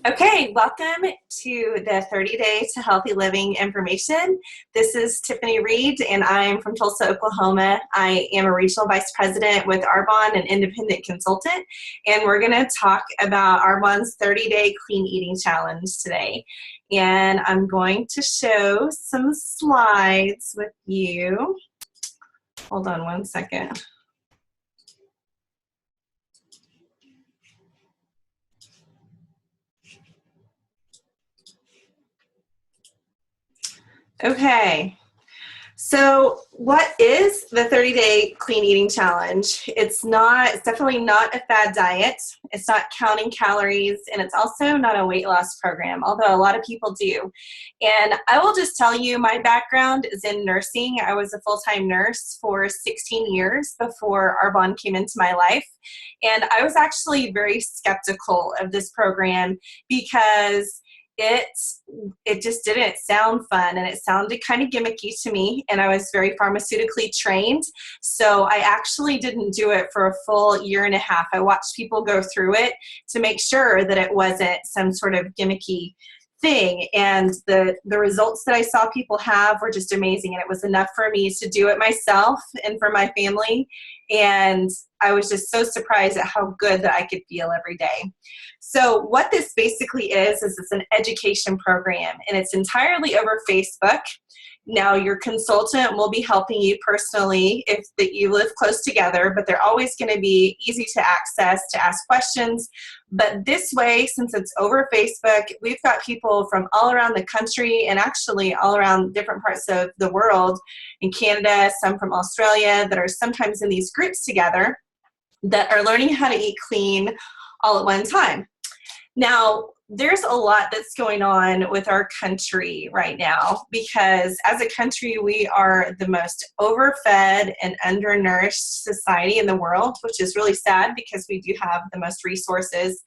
Okay, welcome to the 30 Day to Healthy Living information. This is Tiffany Reed, and I'm from Tulsa, Oklahoma. I am a regional vice president with Arbonne, an independent consultant, and we're going to talk about Arbonne's 30-day clean eating challenge today. And I'm going to show some slides with you. Hold on one second. Okay, so what is the 30-day clean eating challenge? It's definitely not a fad diet. It's not counting calories, and it's also not a weight loss program, although a lot of people do. And I will just tell you, my background is in nursing. I was a full-time nurse for 16 years before Arbonne came into my life. And I was actually very skeptical of this program because it just didn't sound fun, and it sounded kind of gimmicky to me, and I was very pharmaceutically trained, so I actually didn't do it for a full year and a half. I watched people go through it to make sure that it wasn't some sort of gimmicky thing, and the results that I saw people have were just amazing, and it was enough for me to do it myself and for my family, and I was just so surprised at how good that I could feel every day. So what this basically is it's an education program, and it's entirely over Facebook. Now, your consultant will be helping you personally if that you live close together, but they're always going to be easy to access to ask questions. But this way, since it's over Facebook, we've got people from all around the country and actually all around different parts of the world, in Canada, some from Australia, that are sometimes in these groups together that are learning how to eat clean all at one time. Now, there's a lot that's going on with our country right now because as a country, we are the most overfed and undernourished society in the world, which is really sad because we do have the most resources.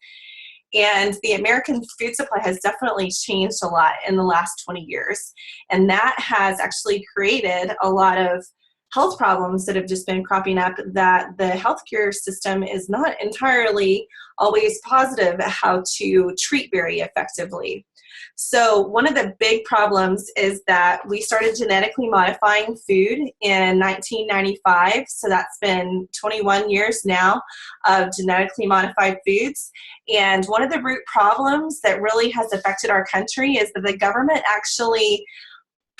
And the American food supply has definitely changed a lot in the last 20 years. And that has actually created a lot of health problems that have just been cropping up that the healthcare system is not entirely always positive at how to treat very effectively. So one of the big problems is that we started genetically modifying food in 1995. So that's been 21 years now of genetically modified foods. And one of the root problems that really has affected our country is that the government actually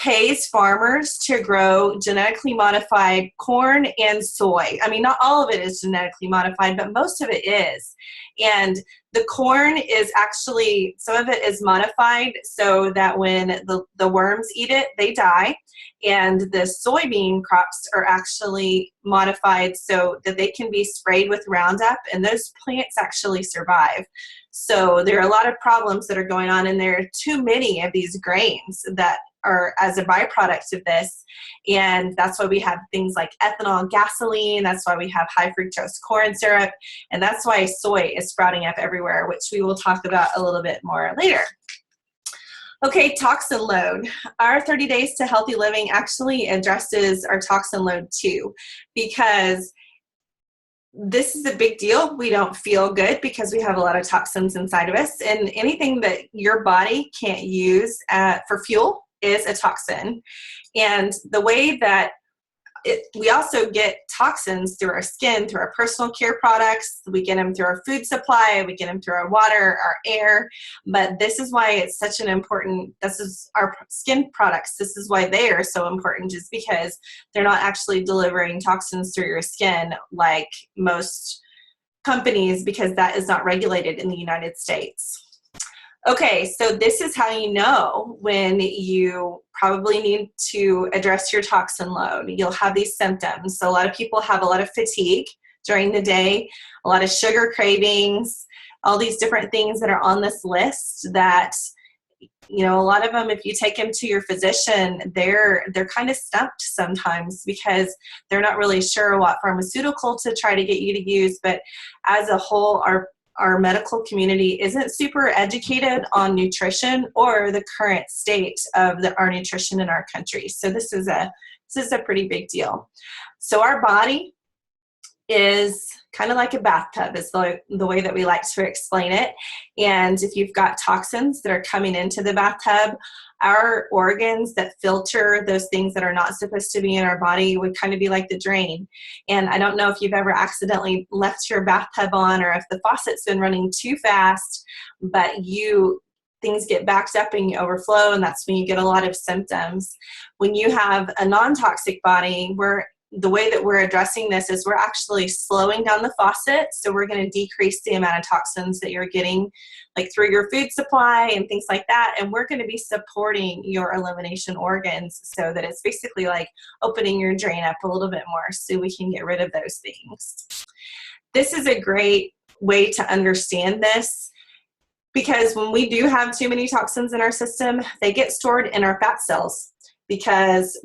pays farmers to grow genetically modified corn and soy. I mean, not all of it is genetically modified, but most of it is. And the corn is actually, some of it is modified so that when the worms eat it, they die. And the soybean crops are actually modified so that they can be sprayed with Roundup, and those plants actually survive. So there are a lot of problems that are going on, and there are too many of these grains that are as a byproduct of this, and that's why we have things like ethanol gasoline, that's why we have high fructose corn syrup, and that's why soy is sprouting up everywhere, which we will talk about a little bit more later. Okay, toxin load. Our 30 Days to Healthy Living actually addresses our toxin load too, because this is a big deal. We don't feel good because we have a lot of toxins inside of us, and anything that your body can't use for fuel is a toxin. And the way that we also get toxins through our skin, through our personal care products, we get them through our food supply, we get them through our water, our air, but this is why it's such an important, this is our skin products, this is why they are so important, just because they're not actually delivering toxins through your skin like most companies, because that is not regulated in the United States. Okay, so this is how you know when you probably need to address your toxin load. You'll have these symptoms. So a lot of people have a lot of fatigue during the day, a lot of sugar cravings, all these different things that are on this list that, you know, a lot of them, if you take them to your physician, they're kind of stumped sometimes because they're not really sure what pharmaceutical to try to get you to use. But as a whole, our medical community isn't super educated on nutrition or the current state of our nutrition in our country. So this is a pretty big deal. So our body is kind of like a bathtub is the way that we like to explain it. And if you've got toxins that are coming into the bathtub, our organs that filter those things that are not supposed to be in our body would kind of be like the drain. And I don't know if you've ever accidentally left your bathtub on, or if the faucet's been running too fast, but things get backed up and you overflow, and that's when you get a lot of symptoms. When you have a non-toxic body, the way that we're addressing this is we're actually slowing down the faucet. So we're going to decrease the amount of toxins that you're getting, like through your food supply and things like that. And we're going to be supporting your elimination organs so that it's basically like opening your drain up a little bit more so we can get rid of those things. This is a great way to understand this, because when we do have too many toxins in our system, they get stored in our fat cells. Because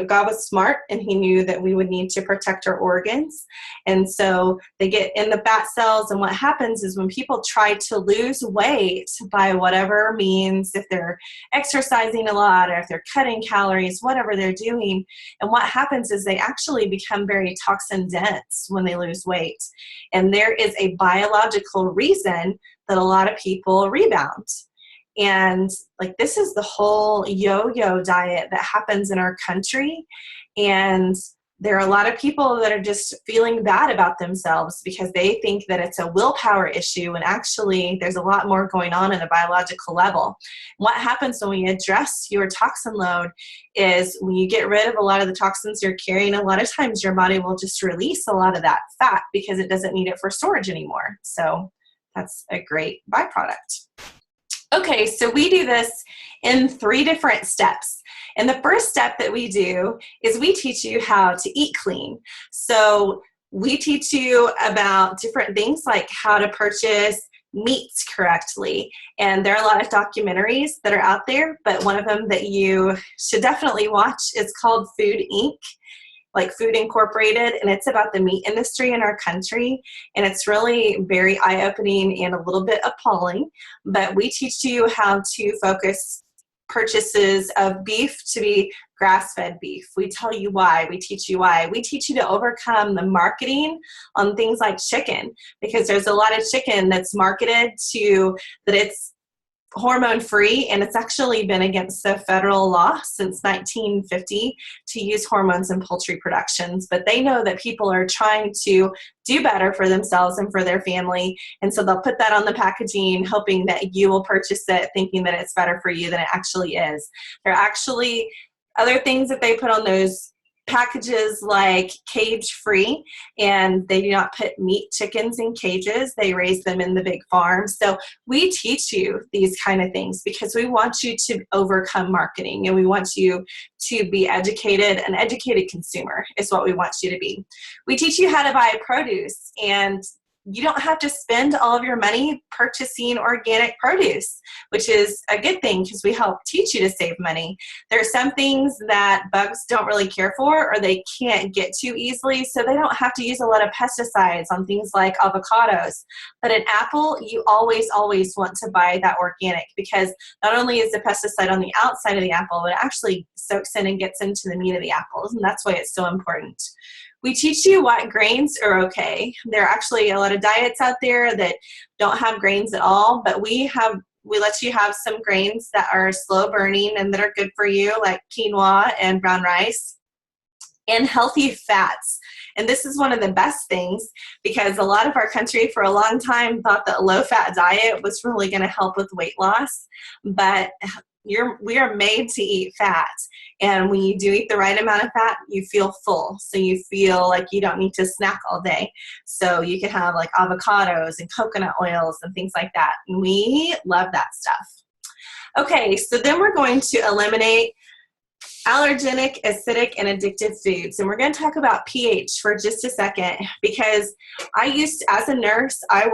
God was smart and he knew that we would need to protect our organs. And so they get in the fat cells. And what happens is when people try to lose weight by whatever means, if they're exercising a lot or if they're cutting calories, whatever they're doing, and what happens is they actually become very toxin dense when they lose weight. And there is a biological reason that a lot of people rebound. And like, this is the whole yo-yo diet that happens in our country. And there are a lot of people that are just feeling bad about themselves because they think that it's a willpower issue, and actually there's a lot more going on at a biological level. What happens when we address your toxin load is when you get rid of a lot of the toxins you're carrying, a lot of times your body will just release a lot of that fat because it doesn't need it for storage anymore. So that's a great byproduct. Okay, so we do this in 3 different steps. And the first step that we do is we teach you how to eat clean. So we teach you about different things like how to purchase meats correctly. And there are a lot of documentaries that are out there, but one of them that you should definitely watch is called Food Inc., like Food Incorporated, and it's about the meat industry in our country. And it's really very eye-opening and a little bit appalling, but we teach you how to focus purchases of beef to be grass-fed beef. We tell you why. We teach you why. We teach you to overcome the marketing on things like chicken, because there's a lot of chicken that's marketed to that it's hormone-free, and it's actually been against the federal law since 1950 to use hormones in poultry productions. But they know that people are trying to do better for themselves and for their family, and so they'll put that on the packaging, hoping that you will purchase it, thinking that it's better for you than it actually is. There are actually other things that they put on those packages like cage-free, and they do not put meat chickens in cages. They raise them in the big farms. So we teach you these kind of things because we want you to overcome marketing, and we want you to be educated. An educated consumer is what we want you to be. We teach you how to buy produce, and you don't have to spend all of your money purchasing organic produce, which is a good thing because we help teach you to save money. There are some things that bugs don't really care for, or they can't get to easily, so they don't have to use a lot of pesticides on things like avocados. But an apple, you always want to buy that organic, because not only is the pesticide on the outside of the apple, but it actually soaks in and gets into the meat of the apples, and that's why it's so important. We teach you what grains are okay. There are actually a lot of diets out there that don't have grains at all, but we let you have some grains that are slow burning and that are good for you, like quinoa and brown rice, and healthy fats. And this is one of the best things, because a lot of our country for a long time thought that a low-fat diet was really going to help with weight loss, but we are made to eat fat. And when you do eat the right amount of fat, you feel full. So you feel like you don't need to snack all day. So you can have like avocados and coconut oils and things like that. And we love that stuff. Okay, so then we're going to eliminate allergenic, acidic, and addictive foods. And we're going to talk about pH for just a second, because as a nurse, I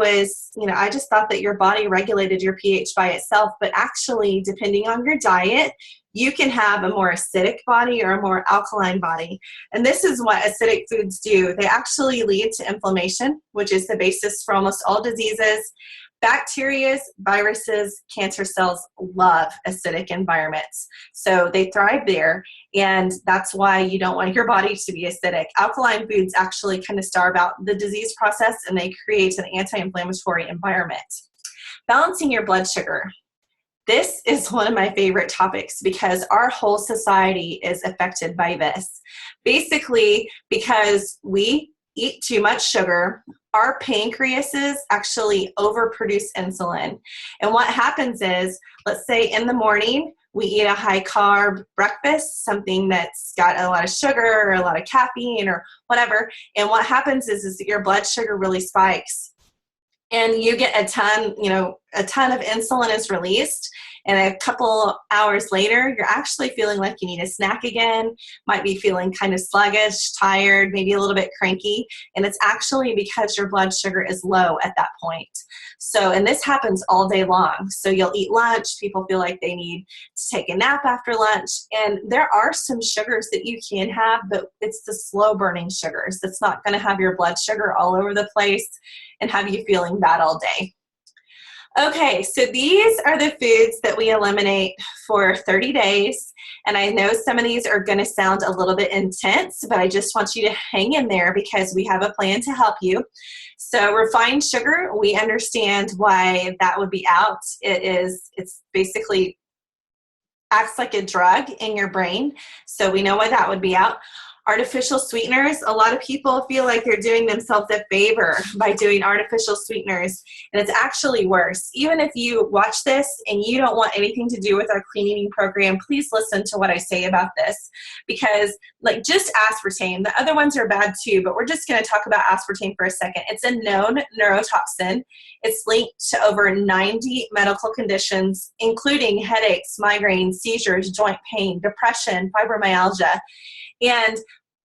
just thought that your body regulated your pH by itself, but actually, depending on your diet, you can have a more acidic body or a more alkaline body. And this is what acidic foods do. They actually lead to inflammation, which is the basis for almost all diseases. Bacteria, viruses, cancer cells love acidic environments. So they thrive there, and that's why you don't want your body to be acidic. Alkaline foods actually kind of starve out the disease process, and they create an anti-inflammatory environment. Balancing your blood sugar. This is one of my favorite topics because our whole society is affected by this. Basically, because we eat too much sugar, our pancreases actually overproduce insulin. And what happens is, let's say in the morning, we eat a high carb breakfast, something that's got a lot of sugar or a lot of caffeine or whatever. And what happens is that your blood sugar really spikes. And you get a ton of insulin is released, and a couple hours later, you're actually feeling like you need a snack again, might be feeling kind of sluggish, tired, maybe a little bit cranky, and it's actually because your blood sugar is low at that point. So, and this happens all day long. So you'll eat lunch, people feel like they need to take a nap after lunch, and there are some sugars that you can have, but it's the slow burning sugars that's not going to have your blood sugar all over the place and have you feeling bad all day. Okay, so these are the foods that we eliminate for 30 days. And I know some of these are going to sound a little bit intense, but I just want you to hang in there because we have a plan to help you. So refined sugar, we understand why that would be out. It's basically acts like a drug in your brain. So we know why that would be out. Artificial sweeteners, a lot of people feel like they're doing themselves a favor by doing artificial sweeteners, and it's actually worse. Even if you watch this and you don't want anything to do with our clean eating program, please listen to what I say about this, because like just aspartame, the other ones are bad too, but we're just going to talk about aspartame for a second. It's a known neurotoxin. It's linked to over 90 medical conditions, including headaches, migraines, seizures, joint pain, depression, fibromyalgia. And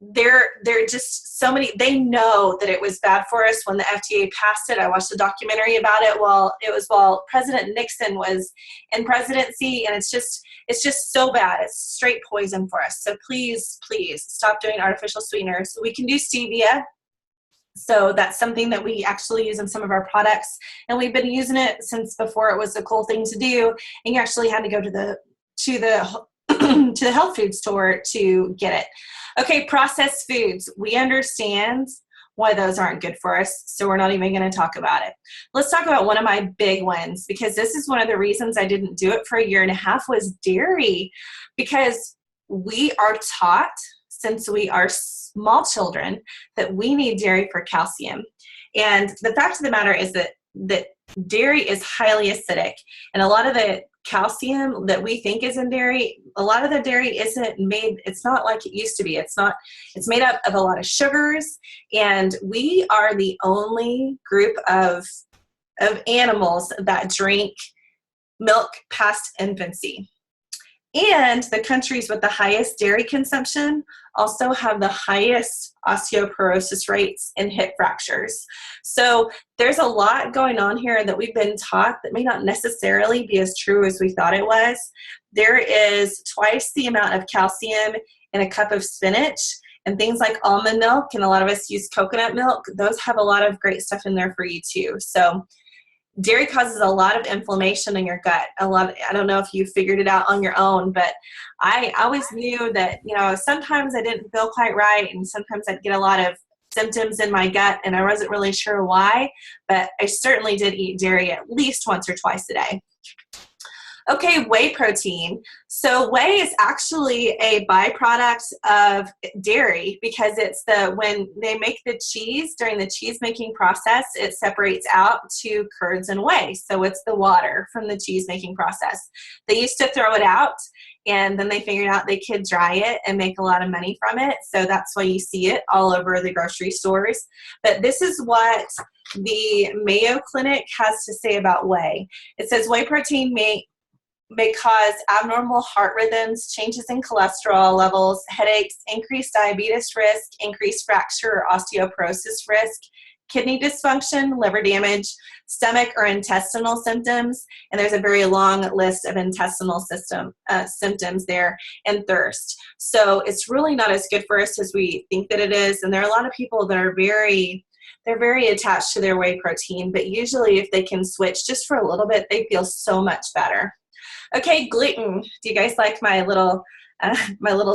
there are just so many. They know that it was bad for us when the FDA passed it. I watched a documentary about it while President Nixon was in presidency, and it's just so bad. It's straight poison for us. So please stop doing artificial sweeteners. We can do stevia. So that's something that we actually use in some of our products, and we've been using it since before it was a cool thing to do. And you actually had to go to the to the health food store to get it. Okay, processed foods. We understand why those aren't good for us, so we're not even going to talk about it. Let's talk about one of my big ones, because this is one of the reasons I didn't do it for a year and a half, was dairy. Because we are taught since we are small children that we need dairy for calcium. And the fact of the matter is that dairy is highly acidic, and a lot of the calcium that we think is in dairy, a lot of the dairy isn't made, it's not like it used to be. It's made up of a lot of sugars, and we are the only group of animals that drink milk past infancy. And the countries with the highest dairy consumption also have the highest osteoporosis rates and hip fractures. So there's a lot going on here that we've been taught that may not necessarily be as true as we thought it was. There is twice the amount of calcium in a cup of spinach, and things like almond milk, and a lot of us use coconut milk. Those have a lot of great stuff in there for you too. So dairy causes a lot of inflammation in your gut. I don't know if you figured it out on your own, but I always knew that, sometimes I didn't feel quite right, and sometimes I'd get a lot of symptoms in my gut, and I wasn't really sure why, but I certainly did eat dairy at least once or twice a day. Okay, whey protein. So whey is actually a byproduct of dairy, because it's when they make the cheese, during the cheese making process, it separates out to curds and whey. So it's the water from the cheese making process. They used to throw it out, and then they figured out they could dry it and make a lot of money from it. So that's why you see it all over the grocery stores. But this is what the Mayo Clinic has to say about whey. It says whey protein may cause abnormal heart rhythms, changes in cholesterol levels, headaches, increased diabetes risk, increased fracture or osteoporosis risk, kidney dysfunction, liver damage, stomach or intestinal symptoms, and there's a very long list of intestinal symptoms there, and thirst. So it's really not as good for us as we think that it is, and there are a lot of people that are they're very attached to their whey protein, but usually if they can switch just for a little bit, they feel so much better. Okay, gluten. Do you guys like my little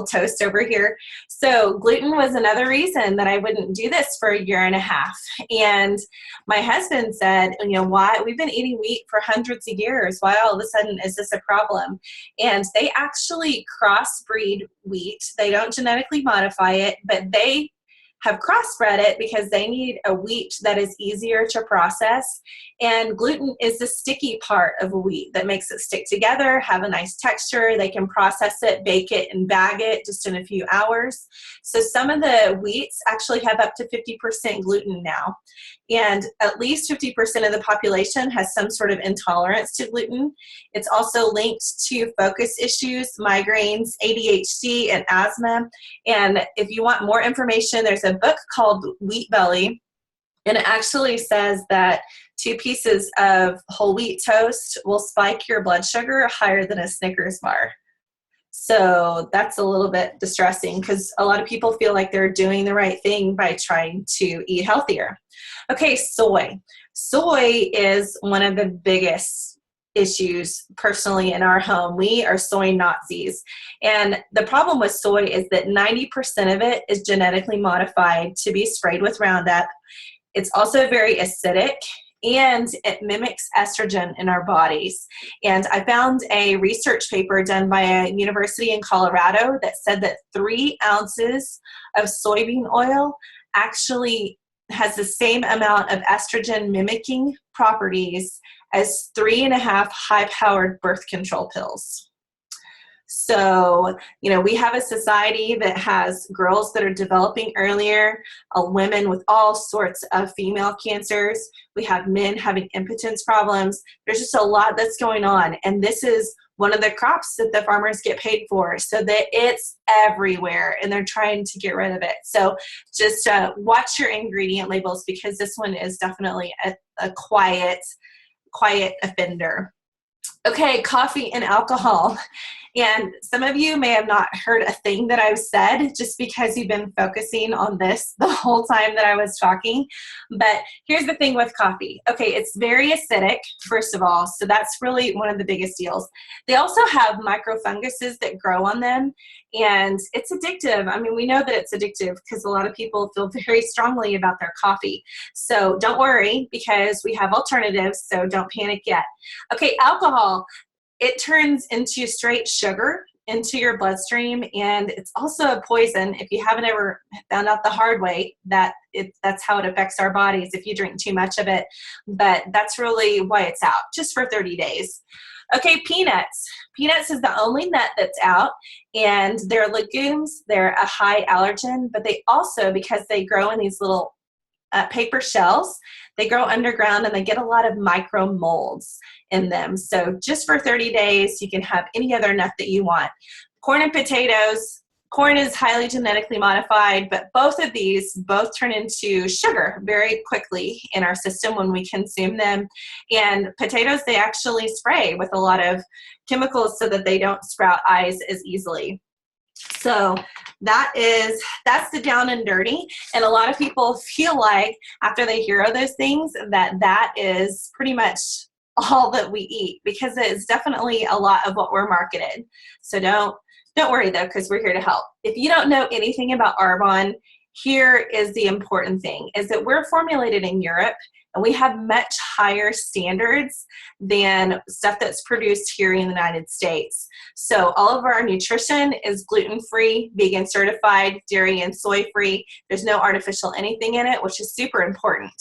toast over here? So gluten was another reason that I wouldn't do this for a year and a half. And my husband said, you know, why? We've been eating wheat for hundreds of years. Why all of a sudden is this a problem? And they actually crossbreed wheat. They don't genetically modify it, but they have crossbred it because they need a wheat that is easier to process. And gluten is the sticky part of wheat that makes it stick together, have a nice texture. They can process it, bake it, and bag it just in a few hours. So some of the wheats actually have up to 50% gluten now. And at least 50% of the population has some sort of intolerance to gluten. It's also linked to focus issues, migraines, ADHD, and asthma. And if you want more information, there's a book called Wheat Belly, and it actually says that 2 pieces of whole wheat toast will spike your blood sugar higher than a Snickers bar. So that's a little bit distressing because a lot of people feel like they're doing the right thing by trying to eat healthier. Okay, soy. Soy is one of the biggest issues personally in our home. We are soy Nazis. And the problem with soy is that 90% of it is genetically modified to be sprayed with Roundup. It's also very acidic, and it mimics estrogen in our bodies. And I found a research paper done by a university in Colorado that said that 3 ounces of soybean oil actually has the same amount of estrogen mimicking properties as 3.5 high-powered birth control pills. So, you know, we have a society that has girls that are developing earlier, women with all sorts of female cancers. We have men having impotence problems. There's just a lot that's going on. And this is one of the crops that the farmers get paid for, so that it's everywhere and they're trying to get rid of it. So just watch your ingredient labels, because this one is definitely a quiet offender. Okay, coffee and alcohol. And some of you may have not heard a thing that I've said just because you've been focusing on this the whole time that I was talking. But here's the thing with coffee. Okay, it's very acidic, first of all, so that's really one of the biggest deals. They also have microfunguses that grow on them, and it's addictive. I mean, we know that it's addictive because a lot of people feel very strongly about their coffee. So don't worry, because we have alternatives, so don't panic yet. Okay, alcohol. It turns into straight sugar into your bloodstream, and it's also a poison. If you haven't ever found out the hard way, that's how it affects our bodies if you drink too much of it. But that's really why it's out, just for 30 days. Okay, peanuts. Peanuts is the only nut that's out, and they're legumes. They're a high allergen, but they also, because they grow in these little paper shells, they grow underground and they get a lot of micro molds in them. So just for 30 days, you can have any other nut that you want. Corn and potatoes. Corn is highly genetically modified, but both of these turn into sugar very quickly in our system when we consume them. And potatoes, they actually spray with a lot of chemicals so that they don't sprout eyes as easily. So that's the down and dirty. And a lot of people feel like after they hear of those things that is pretty much all that we eat, because it is definitely a lot of what we're marketed. So don't worry though, because we're here to help. If you don't know anything about Arbonne, here is the important thing, is that we're formulated in Europe, and we have much higher standards than stuff that's produced here in the United States. So all of our nutrition is gluten-free, vegan certified, dairy and soy-free. There's no artificial anything in it, which is super important.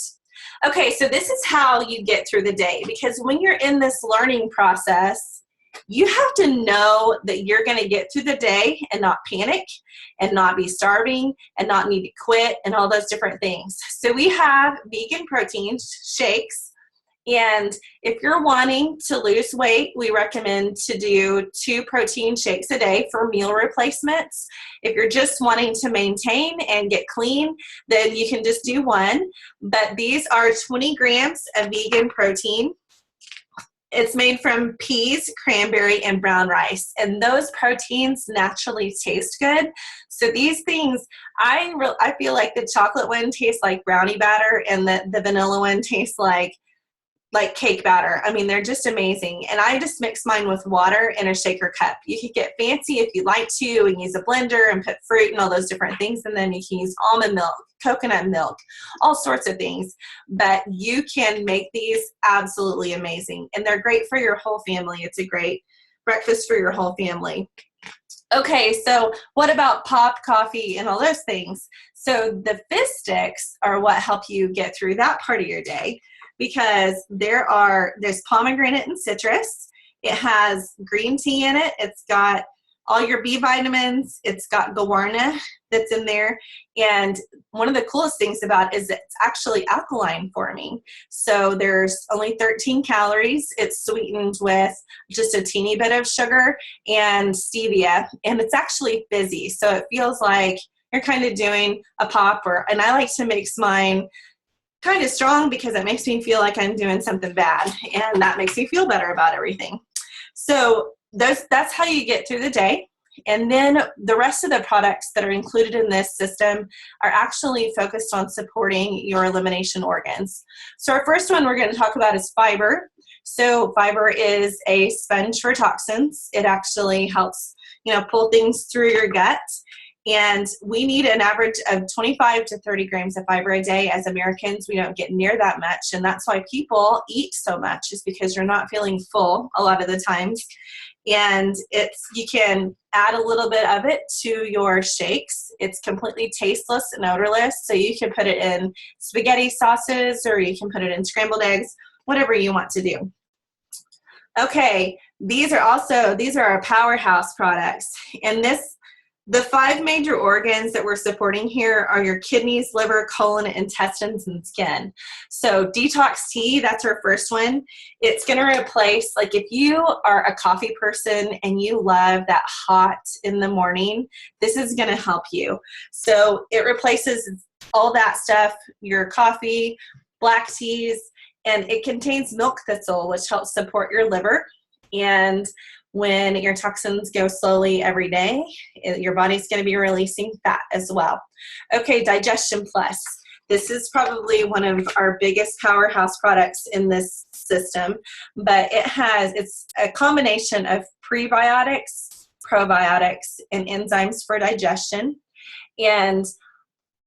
Okay, so this is how you get through the day, because when you're in this learning process, you have to know that you're going to get through the day and not panic and not be starving and not need to quit and all those different things. So we have vegan protein shakes. And if you're wanting to lose weight, we recommend to do 2 protein shakes a day for meal replacements. If you're just wanting to maintain and get clean, then you can just do 1. But these are 20 grams of vegan protein. It's made from peas, cranberry, and brown rice. And those proteins naturally taste good. So these things, I feel like the chocolate one tastes like brownie batter, and the vanilla one tastes like cake batter. I mean, they're just amazing. And I just mix mine with water in a shaker cup. You could get fancy if you like to and use a blender and put fruit and all those different things. And then you can use almond milk, coconut milk, all sorts of things. But you can make these absolutely amazing. And they're great for your whole family. It's a great breakfast for your whole family. Okay, so what about pop, coffee, and all those things? So the fizz sticks are what help you get through that part of your day, because there's pomegranate and citrus. It has green tea in it. It's got all your B vitamins. It's got guarana that's in there. And one of the coolest things about it is it's actually alkaline forming. So there's only 13 calories. It's sweetened with just a teeny bit of sugar and stevia. And it's actually fizzy. So it feels like you're kind of doing a pop, and I like to mix mine kind of strong because it makes me feel like I'm doing something bad, and that makes me feel better about everything. So that's how you get through the day. And then the rest of the products that are included in this system are actually focused on supporting your elimination organs. So our first one we're going to talk about is fiber. So fiber is a sponge for toxins. It actually helps, pull things through your gut. And we need an average of 25 to 30 grams of fiber a day. As Americans, we don't get near that much. And that's why people eat so much, is because you're not feeling full a lot of the times. And you can add a little bit of it to your shakes. It's completely tasteless and odorless. So you can put it in spaghetti sauces, or you can put it in scrambled eggs, whatever you want to do. Okay, these are our powerhouse products. And the 5 major organs that we're supporting here are your kidneys, liver, colon, intestines, and skin. So detox tea, that's our first one. It's going to replace, if you are a coffee person and you love that hot in the morning, this is going to help you. So it replaces all that stuff, your coffee, black teas, and it contains milk thistle, which helps support your liver. And when your toxins go slowly every day, your body's going to be releasing fat as well. Okay, Digestion Plus. This is probably one of our biggest powerhouse products in this system, but it's a combination of prebiotics, probiotics, and enzymes for digestion. And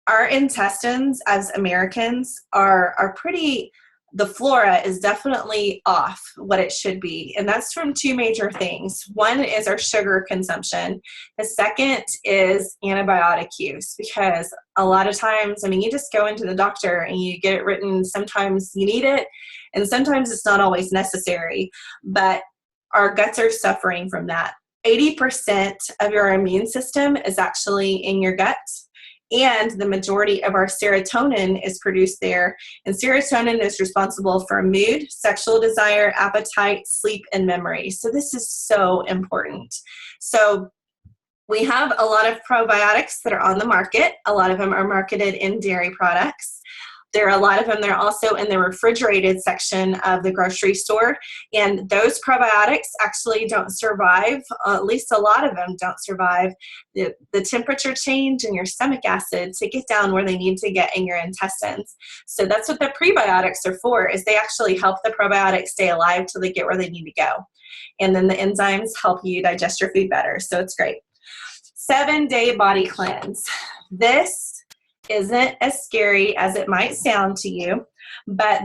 our intestines as Americans are pretty, the flora is definitely off what it should be. And that's from 2 major things. One is our sugar consumption. The second is antibiotic use, because a lot of times, you just go into the doctor and you get it written. Sometimes you need it, and sometimes it's not always necessary, but our guts are suffering from that. 80% of your immune system is actually in your gut. And the majority of our serotonin is produced there. And serotonin is responsible for mood, sexual desire, appetite, sleep, and memory. So this is so important. So we have a lot of probiotics that are on the market. A lot of them are marketed in dairy products. There are a lot of them that are also in the refrigerated section of the grocery store. And those probiotics actually don't survive, at least a lot of them don't survive the temperature change in your stomach acid to get down where they need to get in your intestines. So that's what the prebiotics are for, is they actually help the probiotics stay alive till they get where they need to go. And then the enzymes help you digest your food better. So it's great. 7-day body cleanse. This isn't as scary as it might sound to you, but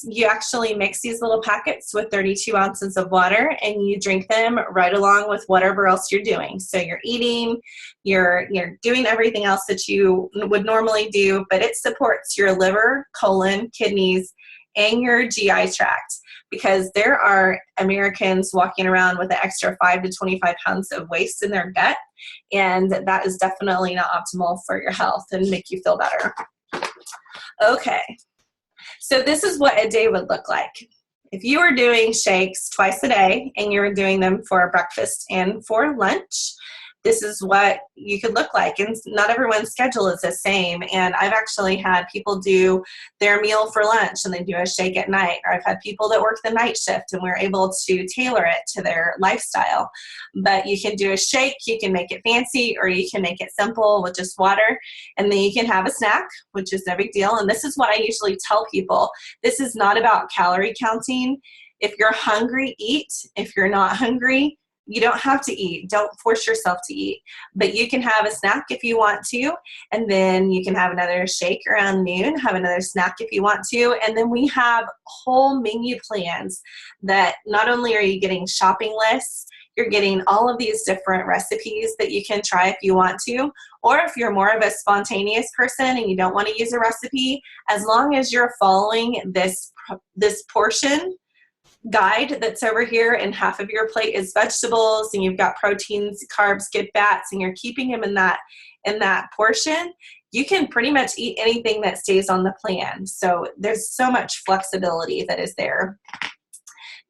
you actually mix these little packets with 32 ounces of water, and you drink them right along with whatever else you're doing. So you're eating, you're doing everything else that you would normally do, but it supports your liver, colon, kidneys, and your GI tract, because there are Americans walking around with an extra 5 to 25 pounds of waste in their gut, and that is definitely not optimal for your health and make you feel better. Okay, so this is what a day would look like. If you were doing shakes twice a day and you were doing them for breakfast and for lunch, this is what you could look like. And not everyone's schedule is the same. And I've actually had people do their meal for lunch and they do a shake at night. Or I've had people that work the night shift and we're able to tailor it to their lifestyle. But you can do a shake, you can make it fancy, or you can make it simple with just water. And then you can have a snack, which is no big deal. And this is what I usually tell people. This is not about calorie counting. If you're hungry, eat. If you're not hungry, you don't have to eat. Don't force yourself to eat. But you can have a snack if you want to, and then you can have another shake around noon, have another snack if you want to, and then we have whole menu plans that not only are you getting shopping lists, you're getting all of these different recipes that you can try if you want to, or if you're more of a spontaneous person and you don't want to use a recipe, as long as you're following this portion guide that's over here, and half of your plate is vegetables and you've got proteins, carbs, good fats, and you're keeping them in that portion, you can pretty much eat anything that stays on the plan. So there's so much flexibility that is there.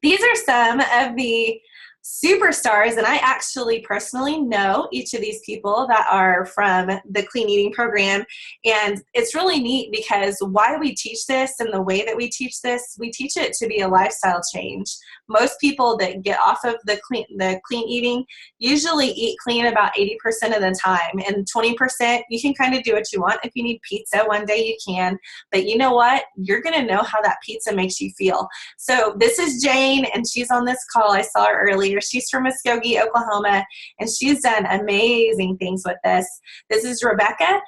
These are some of the superstars, and I actually personally know each of these people that are from the clean eating program, and it's really neat because why we teach this and the way that we teach this, we teach it to be a lifestyle change. Most people that get off of the clean eating usually eat clean about 80% of the time, and 20% you can kind of do what you want. If you need pizza one day, you can, but you know what? You're going to know how that pizza makes you feel. So this is Jane, and she's on this call. I saw her earlier. She's from Muskogee, Oklahoma, and she's done amazing things with this. This is Rebecca.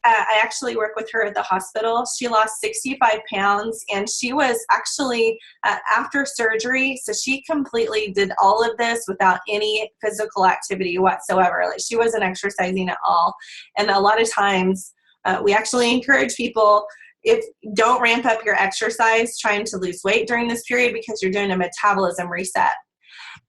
I actually work with her at the hospital. She lost 65 pounds, and she was actually after surgery, so she completely did all of this without any physical activity whatsoever. Like, she wasn't exercising at all. And a lot of times we actually encourage people, if don't ramp up your exercise trying to lose weight during this period, because you're doing a metabolism reset.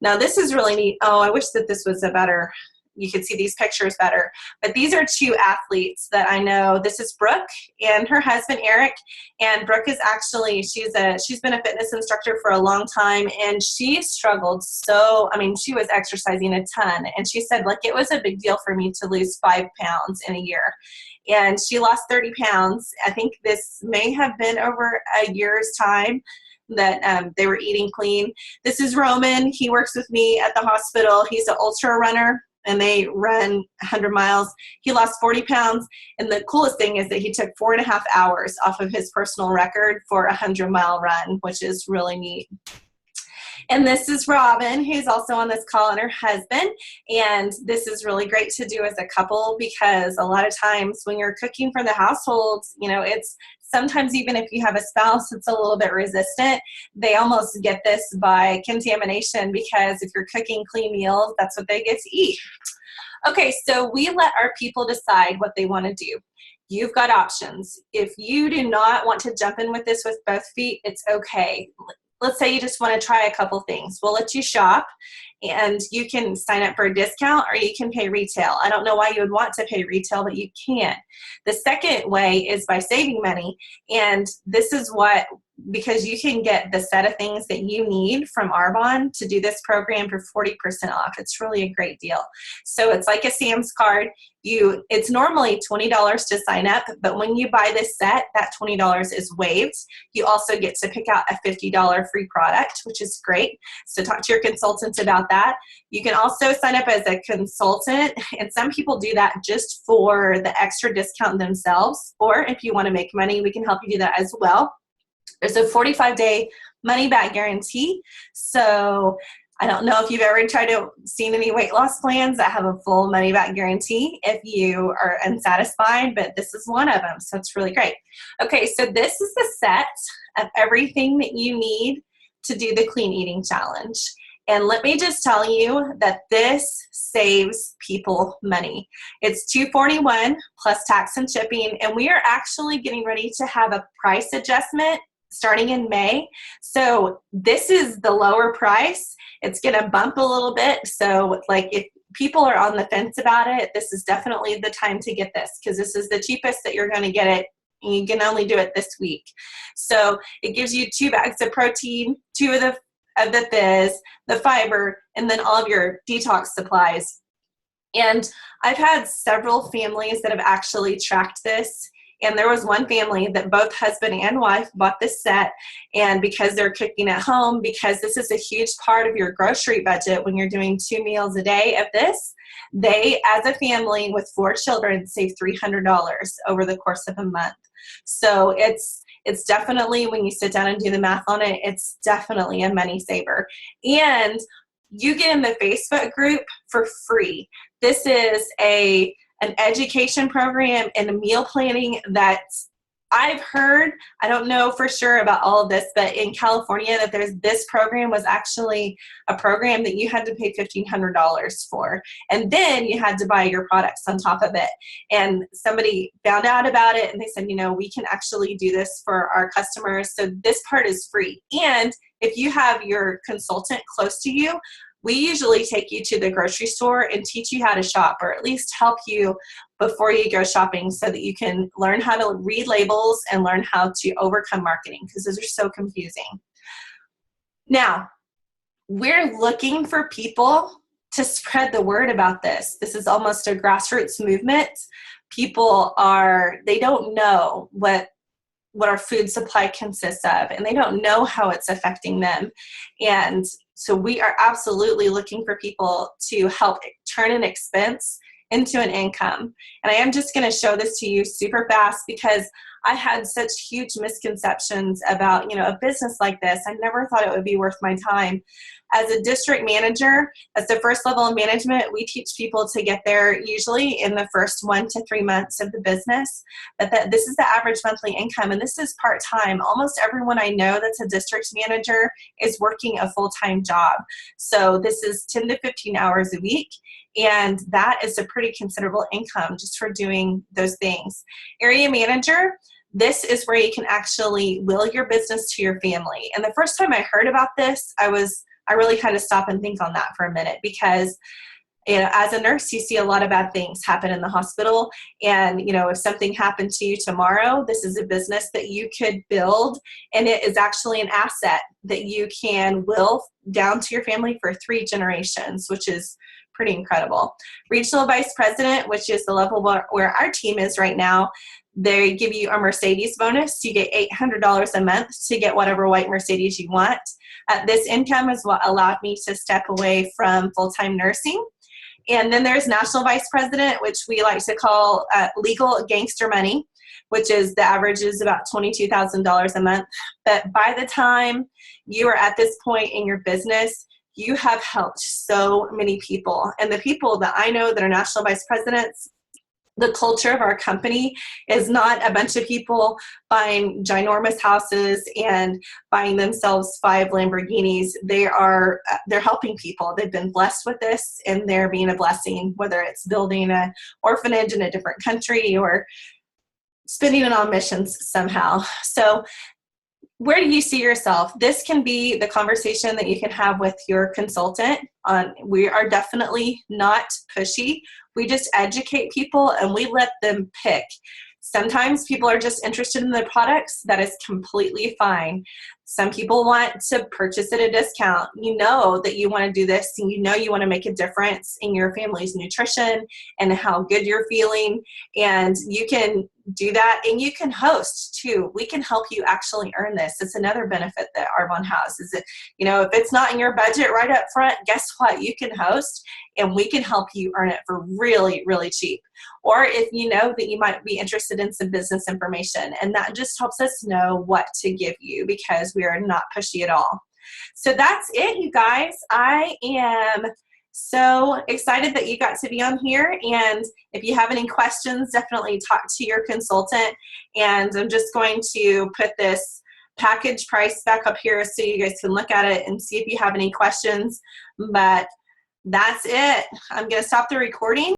Now this is really neat. Oh, I wish that this was a better, you could see these pictures better. But these are two athletes that I know. This is Brooke and her husband Eric. And Brooke is actually, she's been a fitness instructor for a long time, and she struggled she was exercising a ton. And she said, like, it was a big deal for me to lose 5 pounds in a year. And she lost 30 pounds. I think this may have been over a year's time that they were eating clean. This is Roman. He works with me at the hospital. He's an ultra runner, and they run 100 miles. He lost 40 pounds, and the coolest thing is that he took 4.5 hours off of his personal record for a 100-mile run, which is really neat. And this is Robin, who's also on this call, and her husband. And this is really great to do as a couple, because a lot of times when you're cooking for the household, it's sometimes, even if you have a spouse that's a little bit resistant, they almost get this by contamination, because if you're cooking clean meals, that's what they get to eat. Okay, so we let our people decide what they want to do. You've got options. If you do not want to jump in with this with both feet, it's okay. Let's say you just want to try a couple things. We'll let you shop, and you can sign up for a discount, or you can pay retail. I don't know why you would want to pay retail, but you can. The second way is by saving money, and this is because you can get the set of things that you need from Arbonne to do this program for 40% off. It's really a great deal. So it's like a Sam's card. It's normally $20 to sign up, but when you buy this set, that $20 is waived. You also get to pick out a $50 free product, which is great. So talk to your consultant about that. You can also sign up as a consultant, and some people do that just for the extra discount themselves, or if you want to make money, we can help you do that as well. There's a 45-day money-back guarantee. So I don't know if you've ever seen any weight loss plans that have a full money-back guarantee if you are unsatisfied, but this is one of them, so it's really great. Okay, so this is the set of everything that you need to do the clean eating challenge. And let me just tell you that this saves people money. It's $241 plus tax and shipping, and we are actually getting ready to have a price adjustment starting in May. So this is the lower price. It's going to bump a little bit. So like, if people are on the fence about it, this is definitely the time to get this, because this is the cheapest that you're going to get it. And you can only do it this week. So it gives you 2 bags of protein, 2 of the fizz, the fiber, and then all of your detox supplies. And I've had several families that have actually tracked this. And there was one family that both husband and wife bought this set. And because they're cooking at home, because this is a huge part of your grocery budget when you're doing 2 meals a day of this, they, as a family with 4 children, save $300 over the course of a month. So it's definitely, when you sit down and do the math on it, it's definitely a money saver. And you get in the Facebook group for free. This is an education program and a meal planning that I've heard, I don't know for sure about all of this, but in California that this program was actually a program that you had to pay $1,500 for. And then you had to buy your products on top of it. And somebody found out about it and they said, we can actually do this for our customers. So this part is free. And if you have your consultant close to you, we usually take you to the grocery store and teach you how to shop, or at least help you before you go shopping so that you can learn how to read labels and learn how to overcome marketing, because those are so confusing. Now, we're looking for people to spread the word about this. This is almost a grassroots movement. People they don't know what our food supply consists of, and they don't know how it's affecting them. And so we are absolutely looking for people to help turn an expense into an income. And I am just going to show this to you super fast because I had such huge misconceptions about, a business like this. I never thought it would be worth my time. As a district manager, that's the first level of management. We teach people to get there usually in the first 1 to 3 months of the business. But this is the average monthly income, and this is part-time. Almost everyone I know that's a district manager is working a full-time job. So this is 10 to 15 hours a week. And that is a pretty considerable income just for doing those things. Area manager, this is where you can actually will your business to your family. And the first time I heard about this, I really had to stop and think on that for a minute, because as a nurse, you see a lot of bad things happen in the hospital. And, if something happened to you tomorrow, this is a business that you could build, and it is actually an asset that you can will down to your family for 3 generations, which is pretty incredible. Regional vice president, which is the level where our team is right now, they give you a Mercedes bonus. You get $800 a month to get whatever white Mercedes you want. This income is what allowed me to step away from full-time nursing. And then there's national vice president, which we like to call legal gangster money, which is the average is about $22,000 a month. But by the time you are at this point in your business, you have helped so many people. And the people that I know that are national vice presidents, the culture of our company is not a bunch of people buying ginormous houses and buying themselves 5 Lamborghinis. They're helping people. They've been blessed with this, and they're being a blessing, whether it's building an orphanage in a different country or spending it on missions somehow. So where do you see yourself? This can be the conversation that you can have with your consultant. We are definitely not pushy. We just educate people and we let them pick. Sometimes people are just interested in the products. That is completely fine. Some people want to purchase at a discount. You know that you want to do this, and you know you want to make a difference in your family's nutrition and how good you're feeling. And you can do that, and you can host too. We can help you actually earn this. It's another benefit that Arbonne has, is that, if it's not in your budget right up front, guess what? You can host, and we can help you earn it for really, really cheap. Or if you know that you might be interested in some business information, and that just helps us know what to give you, because we are not pushy at all. So that's it, you guys. I am so excited that you got to be on here, and if you have any questions, definitely talk to your consultant. And I'm just going to put this package price back up here so you guys can look at it and see if you have any questions. But that's it. I'm going to stop the recording.